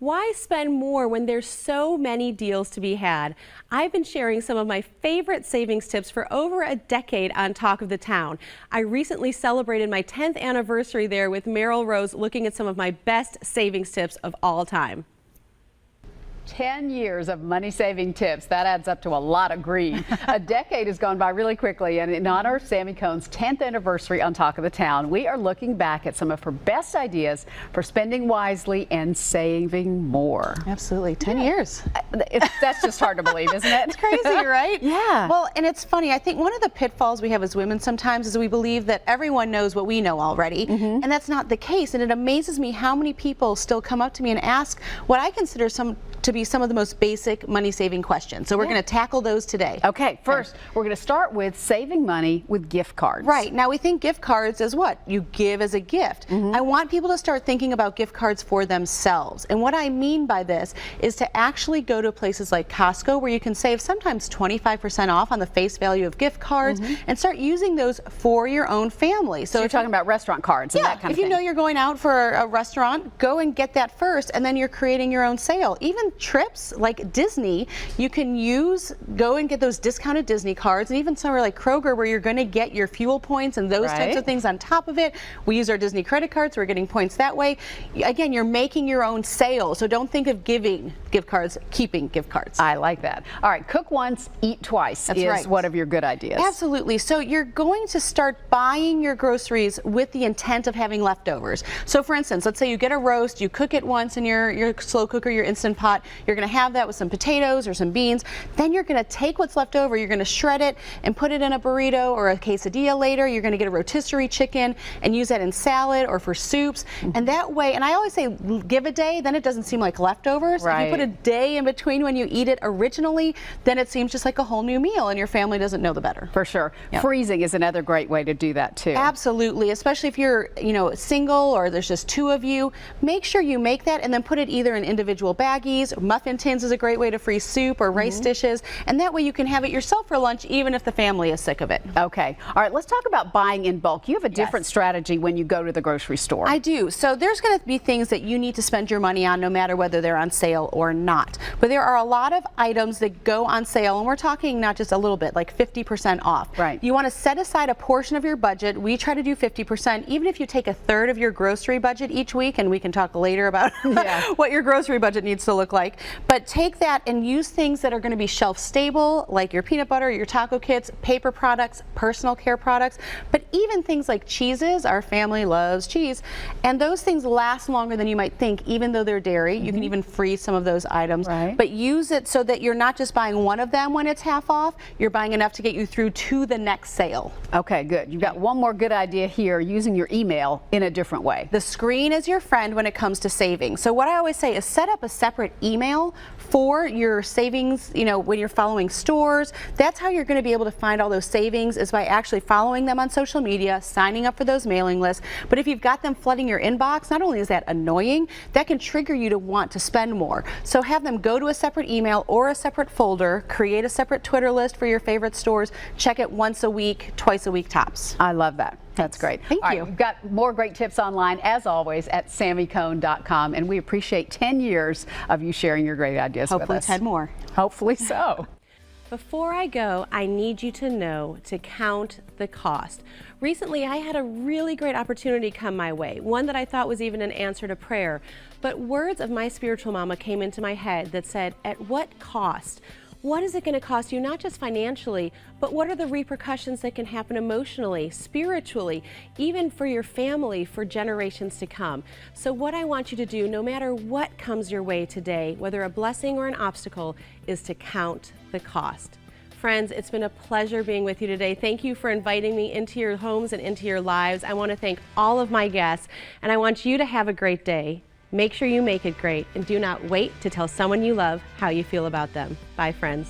Why spend more when there's so many deals to be had? I've been sharing some of my favorite savings tips for over a decade on Talk of the Town. I recently celebrated my 10th anniversary there with Meryll Rose, looking at some of my best savings tips of all time. 10 years of money-saving tips. That adds up to a lot of green. A decade has gone by really quickly, and in honor of Sami Cohn's 10th anniversary on Talk of the Town, we are looking back at some of her best ideas for spending wisely and saving more. Absolutely. 10 years. That's just hard to believe, isn't it? It's crazy, right? Yeah. Well, and it's funny. I think one of the pitfalls we have as women sometimes is we believe that everyone knows what we know already, and that's not the case. And it amazes me how many people still come up to me and ask what I consider to be some of the most basic money-saving questions. So we're going to tackle those today. Okay, first, we're going to start with saving money with gift cards. Right. Now, we think gift cards is what? You give as a gift. I want people to start thinking about gift cards for themselves. And what I mean by this is to actually go to places like Costco, where you can save sometimes 25% off on the face value of gift cards, and start using those for your own family. So you're talking about restaurant cards and that kind of thing. If you know you're going out for a restaurant, go and get that first, and then you're creating your own sale. Even trips like Disney, you can go and get those discounted Disney cards, and even somewhere like Kroger, where you're going to get your fuel points and those types of things on top of it. We use our Disney credit cards, so we're getting points that way. Again, you're making your own sale, so don't think of giving gift cards, keeping gift cards. I like that. All right, cook once, eat twice is one of your good ideas. Absolutely. So you're going to start buying your groceries with the intent of having leftovers. So for instance, let's say you get a roast, you cook it once in your slow cooker, your Instant Pot. You're going to have that with some potatoes or some beans. Then you're going to take what's left over, you're going to shred it and put it in a burrito or a quesadilla later. You're going to get a rotisserie chicken and use that in salad or for soups. And that way, and I always say give a day, then it doesn't seem like leftovers. If you put a day in between when you eat it originally, then it seems just like a whole new meal and your family doesn't know the better. For sure. Freezing is another great way to do that too. Absolutely, especially if you're single or there's just two of you. Make sure you make that and then put it either in individual baggies. Muffin tins is a great way to freeze soup or rice dishes, and that way you can have it yourself for lunch even if the family is sick of it. Okay. All right, let's talk about buying in bulk. You have a different strategy when you go to the grocery store. I do. So there's going to be things that you need to spend your money on no matter whether they're on sale or not. But there are a lot of items that go on sale, and we're talking not just a little bit, like 50% off. Right. You want to set aside a portion of your budget. We try to do 50%, even if you take a third of your grocery budget each week, and we can talk later about what your grocery budget needs to look like. But take that and use things that are going to be shelf stable, like your peanut butter, your taco kits, paper products, personal care products, but even things like cheeses. Our family loves cheese, and those things last longer than you might think, even though they're dairy. You can even freeze some of those items, but use it so that you're not just buying one of them when it's half off, you're buying enough to get you through to the next sale. Okay, good. You've got one more good idea here, using your email in a different way. The screen is your friend when it comes to saving. So what I always say is set up a separate email for your savings, when you're following stores. That's how you're going to be able to find all those savings, is by actually following them on social media, signing up for those mailing lists. But if you've got them flooding your inbox, not only is that annoying, that can trigger you to want to spend more. So have them go to a separate email or a separate folder, create a separate Twitter list for your favorite stores, check it once a week, twice a week tops. I love that. That's great. Thank you. You've got more great tips online, as always, at SamiCohn.com, and we appreciate 10 years of you sharing your great ideas with us. Hopefully 10 more. Hopefully so. Before I go, I need you to know to count the cost. Recently, I had a really great opportunity come my way, one that I thought was even an answer to prayer. But words of my spiritual mama came into my head that said, at what cost? What is it going to cost you, not just financially, but what are the repercussions that can happen emotionally, spiritually, even for your family for generations to come? So what I want you to do, no matter what comes your way today, whether a blessing or an obstacle, is to count the cost. Friends, it's been a pleasure being with you today. Thank you for inviting me into your homes and into your lives. I want to thank all of my guests, and I want you to have a great day. Make sure you make it great, and do not wait to tell someone you love how you feel about them. Bye, friends.